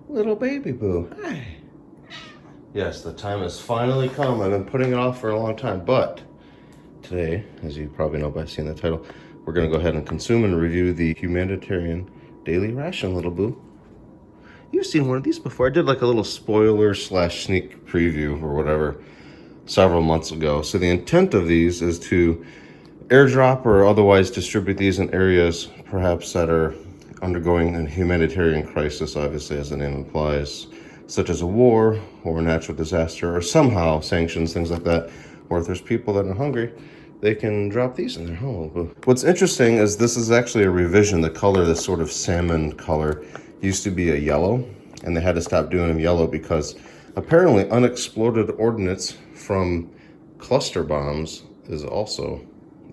Little baby boo. Hi. Yes, the time has finally come. I've been putting it off for a long time, but today, as you probably know by seeing the title, we're going to go ahead and consume and review the Humanitarian Daily Ration, little boo. You've seen one of these before. I did like a little spoiler / sneak preview or whatever several months ago. So the intent of these is to airdrop or otherwise distribute these in areas perhaps that are undergoing a humanitarian crisis, obviously, as the name implies, such as a war or a natural disaster or somehow sanctions, things like that. Or if there's people that are hungry, they can drop these in their home. What's interesting is this is actually a revision. The color, this sort of salmon color, used to be a yellow, and they had to stop doing them yellow because apparently unexploded ordnance from cluster bombs is also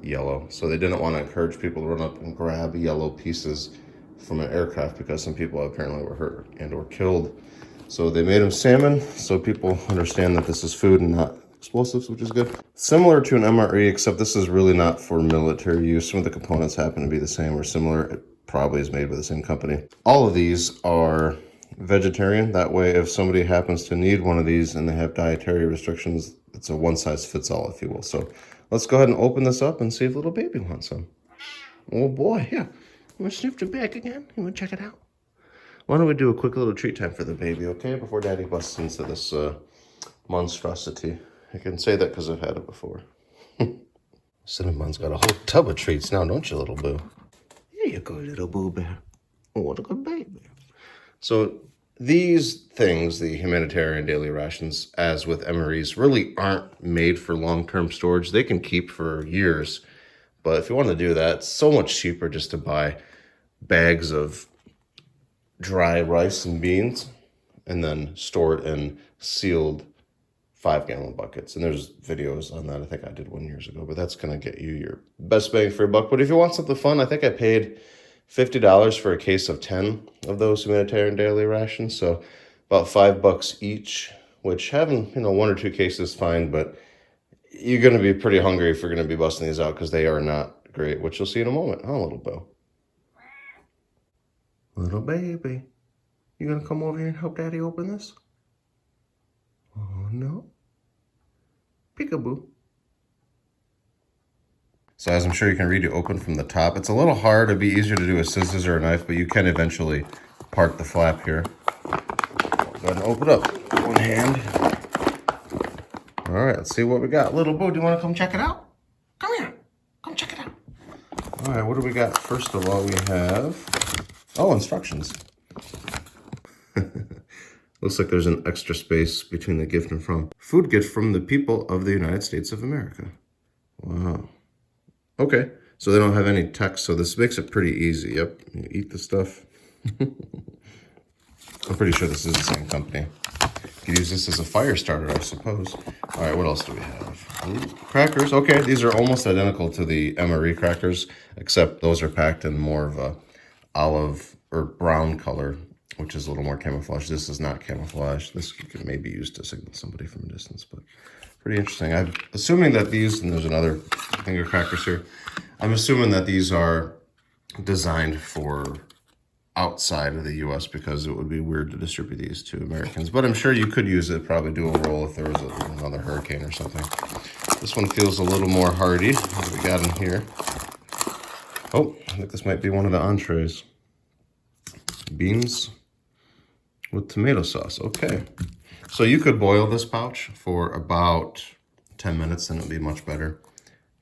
yellow. So they didn't want to encourage people to run up and grab yellow pieces from an aircraft because some people apparently were hurt and or killed. So they made them salmon so people understand that this is food and not explosives, which is good. Similar to an MRE, except this is really not for military use. Some of the components happen to be the same or similar. It probably is made by the same company. All of these are vegetarian. That way, if somebody happens to need one of these and they have dietary restrictions, it's a one-size-fits-all, if you will. So let's go ahead and open this up and see if little baby wants some. Oh boy, yeah. You want to sniff the back again? You want to check it out? Why don't we do a quick little treat time for the baby, okay? Before Daddy busts into this monstrosity. I can say that because I've had it before. Cinnabon's got a whole tub of treats now, don't you, little boo? Here you go, little boo bear. Oh, what a good baby. So these things, the humanitarian daily rations, as with MREs, really aren't made for long-term storage. They can keep for years. But if you want to do that, it's so much cheaper just to buy bags of dry rice and beans and then store it in sealed 5-gallon buckets. And there's videos on that. I think I did one years ago, but that's going to get you your best bang for your buck. But if you want something fun, I think I paid $50 for a case of 10 of those humanitarian daily rations. So about $5 each, which having, 1 or 2 cases fine, but you're going to be pretty hungry if you're going to be busting these out because they are not great, which you'll see in a moment. Huh, little boo? Little baby, you going to come over here and help Daddy open this? Oh, no. Peekaboo. So as I'm sure you can read, you open from the top. It's a little hard. It'd be easier to do with scissors or a knife, but you can eventually part the flap here. Go ahead and open up. One hand. All right, let's see what we got. Little boo, do you want to come check it out? Come here. Come check it out. All right, what do we got? First of all, we have, instructions. Looks like there's an extra space between the gift and from. Food gift from the people of the United States of America. Wow. Okay, so they don't have any text, so this makes it pretty easy. Yep, you eat the stuff. I'm pretty sure this is the same company. You could use this as a fire starter, I suppose. All right, what else do we have? Ooh, crackers. Okay, these are almost identical to the MRE crackers, except those are packed in more of a olive or brown color, which is a little more camouflage. This is not camouflage. This could maybe use to signal somebody from a distance, but pretty interesting. I'm assuming that these, and there's another finger crackers here. I'm assuming that these are designed for outside of the U.S. because it would be weird to distribute these to Americans. But I'm sure you could use it, probably do a roll if there was another hurricane or something. This one feels a little more hearty. What do we got in here? Oh, I think this might be one of the entrees. Beans with tomato sauce. Okay. So you could boil this pouch for about 10 minutes and it'll be much better.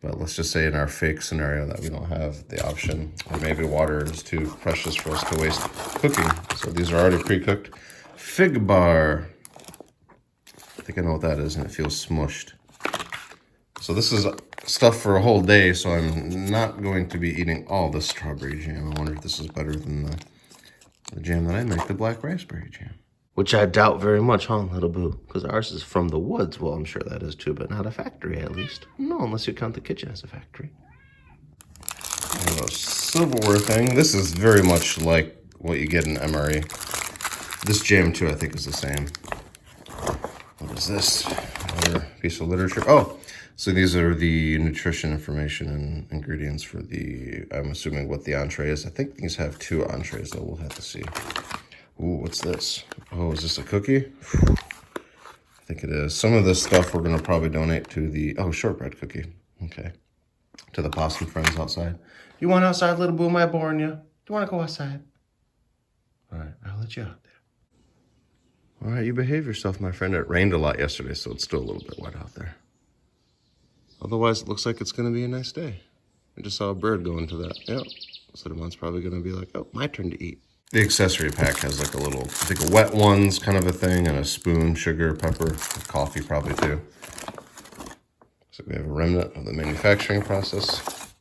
But let's just say in our fake scenario that we don't have the option, or maybe water is too precious for us to waste cooking. So these are already pre-cooked. Fig bar. I think I know what that is, and it feels smushed. So this is stuff for a whole day, so I'm not going to be eating all the strawberry jam. I wonder if this is better than the jam that I make, the black raspberry jam. Which I doubt very much, huh, little boo? Because ours is from the woods. Well, I'm sure that is too, but not a factory, at least. No, unless you count the kitchen as a factory. And a silverware thing. This is very much like what you get in MRE. This jam, too, I think is the same. What is this? Another piece of literature. Oh, so these are the nutrition information and ingredients for the, I'm assuming what the entree is. I think these have 2 entrees, though. We'll have to see. Ooh, what's this? Oh, is this a cookie? I think it is. Some of this stuff we're going to probably donate to the, oh, shortbread cookie. Okay. To the possum friends outside. You want outside, little boo? Am I boring you? Do you want to go outside? All right, I'll let you out there. All right, you behave yourself, my friend. It rained a lot yesterday, so it's still a little bit wet out there. Otherwise, it looks like it's going to be a nice day. I just saw a bird go into that. Yep. Cinnamon's probably going to be like, oh, my turn to eat. The accessory pack has like a little, I think a wet ones kind of a thing, and a spoon, sugar, pepper, coffee probably too. So we have a remnant of the manufacturing process.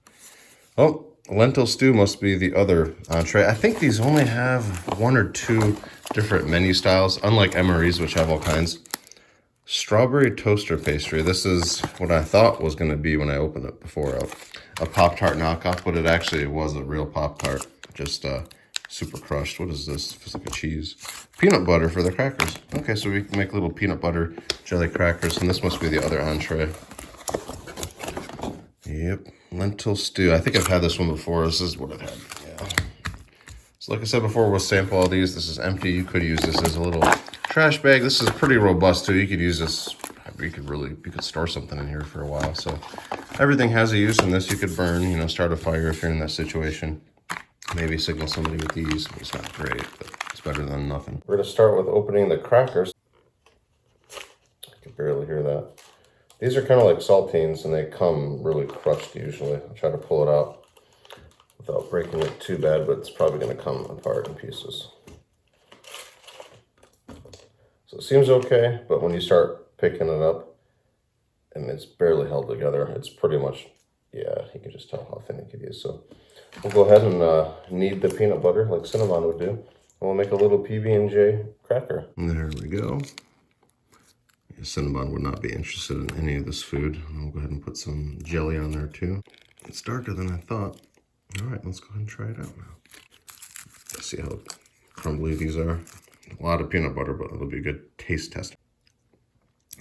Oh, lentil stew must be the other entree. I think these only have 1 or 2 different menu styles, unlike MREs, which have all kinds. Strawberry toaster pastry. This is what I thought was going to be when I opened it before, a Pop-Tart knockoff, but it actually was a real Pop-Tart, just super crushed. What is this? It's like a cheese. Peanut butter for the crackers. Okay, so we can make little peanut butter jelly crackers, and this must be the other entree. Yep, lentil stew. I think I've had this one before. This is what I've had. Yeah. So like I said before, we'll sample all these. This is empty. You could use this as a little trash bag. This is pretty robust too. You could use this. You could store something in here for a while. So everything has a use in this. You could burn, start a fire if you're in that situation. Maybe signal somebody with these. It's not great, but it's better than nothing. We're gonna start with opening the crackers. I can barely hear that. These are kind of like saltines, and they come really crushed usually. I'll try to pull it out without breaking it too bad, but it's probably going to come apart in pieces. So it seems okay, but when you start picking it up, and it's barely held together, it's pretty much, yeah, you can just tell how thin it could be. So we'll go ahead and knead the peanut butter like Cinnabon would do, and we'll make a little PB&J cracker. There we go. Cinnabon would not be interested in any of this food. I'll go ahead and put some jelly on there too. It's darker than I thought. All right, let's go ahead and try it out now. Let's see how crumbly these are. A lot of peanut butter, but it'll be a good taste test.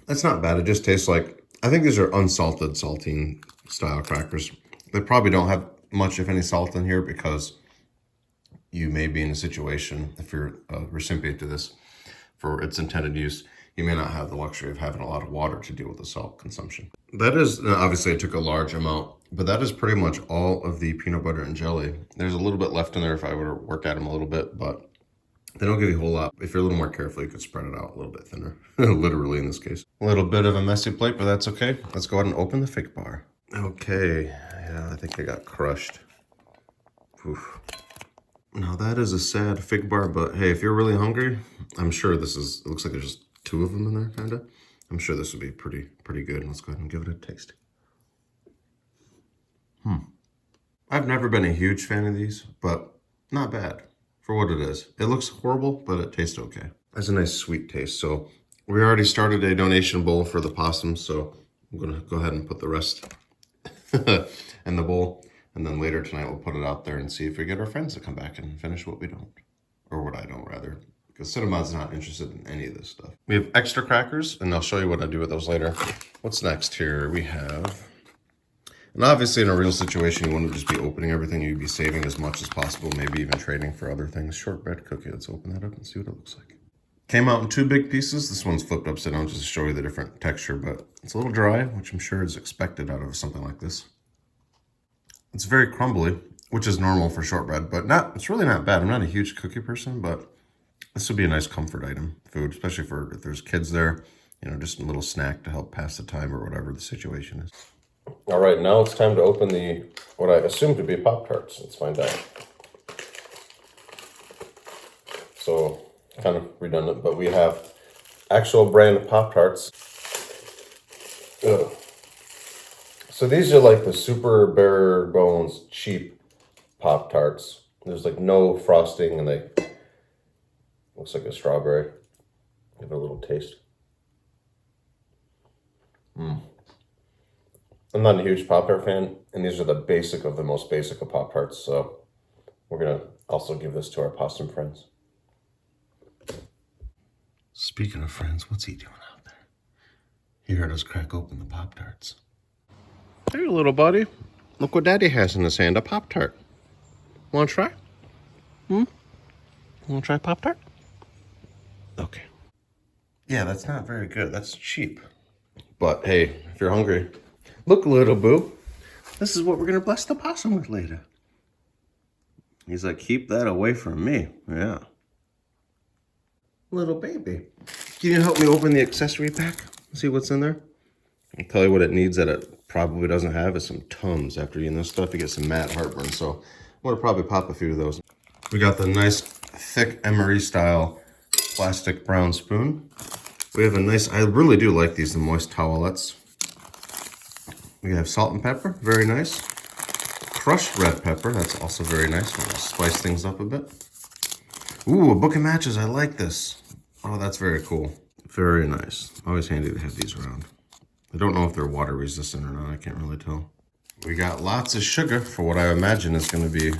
That's not bad. It just tastes like, I think these are unsalted saltine style crackers. They probably don't have much, if any, salt in here because you may be in a situation, if you're a recipient to this for its intended use, you may not have the luxury of having a lot of water to deal with the salt consumption. That is, obviously I took a large amount, but that is pretty much all of the peanut butter and jelly. There's a little bit left in there if I were to work at them a little bit, but they don't give you a whole lot. If you're a little more careful, you could spread it out a little bit thinner, literally in this case. A little bit of a messy plate, but that's okay. Let's go ahead and open the fig bar. Okay, yeah, I think I got crushed. Oof. Now that is a sad fig bar, but hey, if you're really hungry, I'm sure it looks like there's just 2 of them in there, kind of. I'm sure this would be pretty good. Let's go ahead and give it a taste. I've never been a huge fan of these, but not bad for what it is. It looks horrible, but it tastes okay. Has a nice sweet taste. So we already started a donation bowl for the possums, so I'm gonna go ahead and put the rest in the bowl. And then later tonight, we'll put it out there and see if we get our friends to come back and finish what we don't. Or what I don't, rather. Because Cinnabon's not interested in any of this stuff. We have extra crackers, and I'll show you what I do with those later. What's next here? We have... And obviously, in a real situation, you wouldn't just be opening everything. You'd be saving as much as possible, maybe even trading for other things. Shortbread cookie. Let's open that up and see what it looks like. Came out in 2 big pieces. This one's flipped upside down just to show you the different texture, but it's a little dry, which I'm sure is expected out of something like this. It's very crumbly, which is normal for shortbread, but it's really not bad. I'm not a huge cookie person, but this would be a nice comfort item food, especially for if there's kids there, just a little snack to help pass the time or whatever the situation is. All right, now it's time to open what I assume to be Pop-Tarts. Let's find out. So, kind of redundant, but we have actual brand Pop-Tarts. Ugh. So these are like the super bare bones cheap Pop-Tarts. There's like no frosting, and they looks like a strawberry. Give it a little taste. I'm not a huge Pop-Tart fan, and these are the basic of the most basic of Pop-Tarts, so we're gonna also give this to our possum friends. Speaking of friends, what's he doing out there? He heard us crack open the Pop-Tarts. Hey, little buddy. Look what Daddy has in his hand, a Pop-Tart. Want to try? Want to try Pop-Tart? Okay. Yeah, that's not very good. That's cheap. But hey, if you're hungry, look, little boo. This is what we're gonna bless the possum with later. He's like, keep that away from me. Yeah. Little baby. Can you help me open the accessory pack? See what's in there? I'll tell you what it needs that it probably doesn't have is some Tums. After eating this stuff, you get some mad heartburn. So I'm gonna probably pop a few of those. We got the nice thick emery style plastic brown spoon. We have a nice, I really do like these, the moist towelettes. We have salt and pepper, very nice. Crushed red pepper, that's also very nice. We're gonna spice things up a bit. Ooh, a book of matches, I like this. Oh, that's very cool. Very nice. Always handy to have these around. I don't know if they're water resistant or not, I can't really tell. We got lots of sugar for what I imagine is gonna be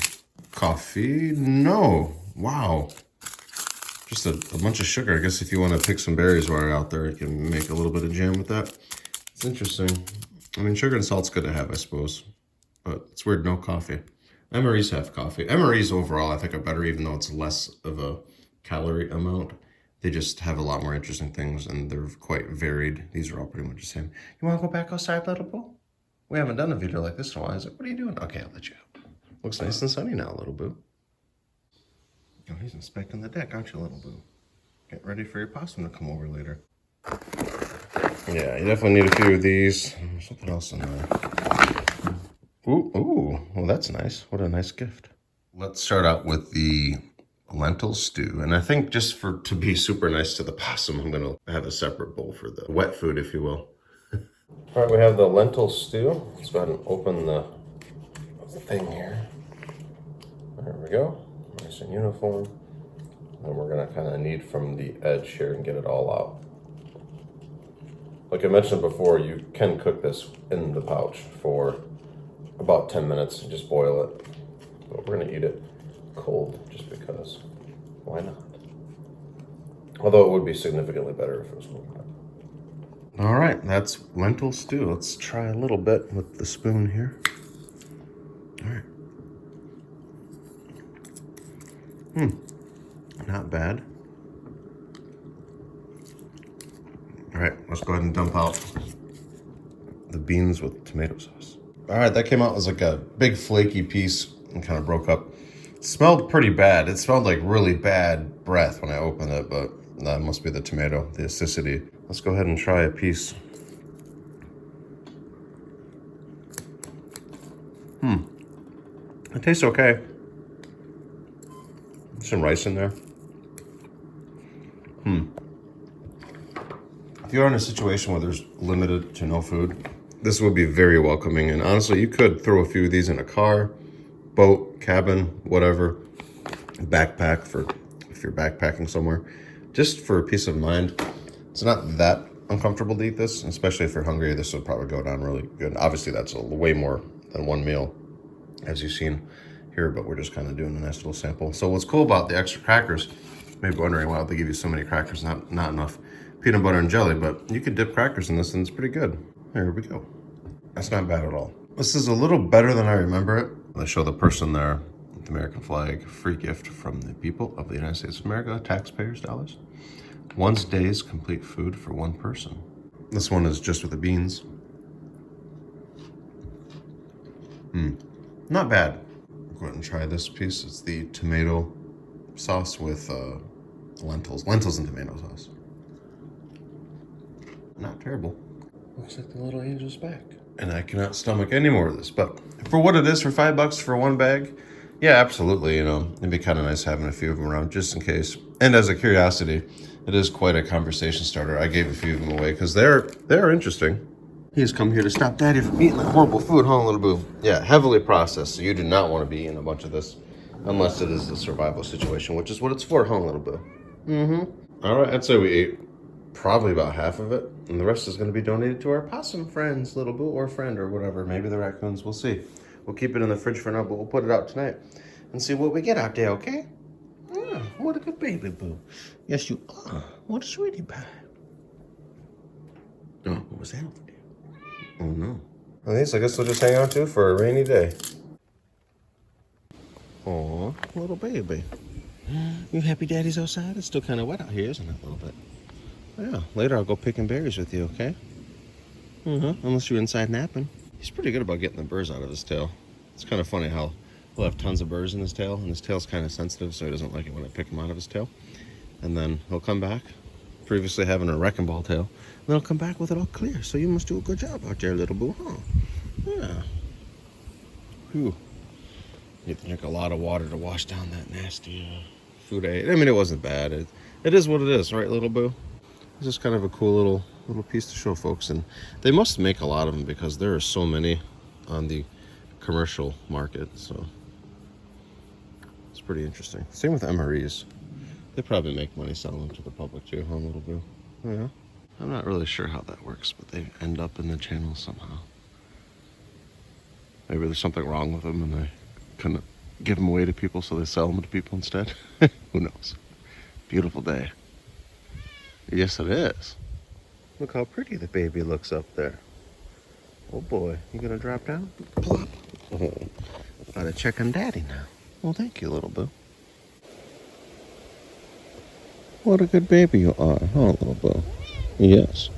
coffee. No, wow. Just a bunch of sugar. I guess if you want to pick some berries while you're out there, you can make a little bit of jam with that. It's interesting. I mean, sugar and salt's good to have, I suppose. But it's weird, no coffee. Emery's have coffee. Emery's overall, I think, are better, even though it's less of a calorie amount. They just have a lot more interesting things, and they're quite varied. These are all pretty much the same. You want to go back outside, little boo? We haven't done a video like this in a while. He's like, what are you doing? Okay, I'll let you out. Looks nice and sunny now, little boo. Oh, he's inspecting the deck, aren't you, little boo? Get ready for your possum to come over later. Yeah, you definitely need a few of these. There's something else in there. Ooh, well, that's nice. What a nice gift. Let's start out with the lentil stew. And I think just to be super nice to the possum, I'm going to have a separate bowl for the wet food, if you will. All right, we have the lentil stew. Let's go ahead and open the thing here. There we go. Nice and uniform. And we're gonna kind of knead from the edge here and get it all out. Like I mentioned before, you can cook this in the pouch for about 10 minutes and just boil it. But we're gonna eat it cold just because. Why not? Although it would be significantly better if it was warmed up. All right, that's lentil stew. Let's try a little bit with the spoon here. All right. Not bad. All right, let's go ahead and dump out the beans with tomato sauce. All right, that came out as like a big flaky piece and kind of broke up. It smelled pretty bad. It smelled like really bad breath when I opened it, but that must be the tomato, the acidity. Let's go ahead and try a piece. It tastes okay. Some rice in there. If you're in a situation where there's limited to no food, this would be very welcoming. And honestly, you could throw a few of these in a car, boat, cabin, whatever, backpack for if you're backpacking somewhere, just for peace of mind. It's not that uncomfortable to eat this, especially if you're hungry. This would probably go down really good. Obviously, that's way more than one meal, as you've seen here, but we're just kind of doing a nice little sample. So what's cool about the extra crackers, you may be wondering why they give you so many crackers, not enough peanut butter and jelly, but you could dip crackers in this and it's pretty good. There we go. That's not bad at all. This is a little better than I remember it. They show the person there with the American flag, free gift from the people of the United States of America, taxpayers' dollars. One's day's complete food for one person. This one is just with the beans. Not bad. Go ahead and try this piece. It's the tomato sauce with lentils and tomato sauce. Not terrible. Looks like the little angel's back. And I cannot stomach any more of this, but for what it is, for $5 for one bag, yeah, absolutely, you know, it'd be kind of nice having a few of them around just in case. And as a curiosity, it is quite a conversation starter. I gave a few of them away because they're interesting. He's come here to stop Daddy from eating that horrible food, huh, little boo? Yeah, heavily processed, so you do not want to be eating a bunch of this unless it is a survival situation, which is what it's for, huh, little boo? All right, I'd say we ate probably about half of it, and the rest is going to be donated to our possum friends, little boo, or friend, or whatever. Maybe the raccoons, we'll see. We'll keep it in the fridge for now, but we'll put it out tonight and see what we get out there, okay? Oh, what a good baby, boo. Yes, you are. What a sweetie pie. Oh, what was that over there? Oh, no. Well, these, I guess we'll just hang out too for a rainy day. Aw, little baby. You happy Daddy's outside? It's still kind of wet out here, isn't it, a little bit? Yeah, later I'll go picking berries with you, okay? Unless you're inside napping. He's pretty good about getting the burrs out of his tail. It's kind of funny how he'll have tons of burrs in his tail, and his tail's kind of sensitive, so he doesn't like it when I pick him out of his tail. And then he'll come back, previously having a wrecking ball tail, and then he'll come back with it all clear. So you must do a good job out there, little boo, huh? Yeah. Whew. You have to drink a lot of water to wash down that nasty food I ate. I mean, it wasn't bad. It is what it is, right, little boo? It's just kind of a cool little piece to show folks. And they must make a lot of them because there are so many on the commercial market. So it's pretty interesting. Same with MREs. They probably make money selling them to the public too, huh, little boo? Yeah. I'm not really sure how that works, but they end up in the channel somehow. Maybe there's something wrong with them and they couldn't give them away to people, so they sell them to people instead. Who knows? Beautiful day. Yes, it is. Look how pretty the baby looks up there. Oh boy, you gonna drop down? Plop. Oh, gotta check on daddy now. Well, thank you, little boo. What a good baby you are, huh, little boo? Yes.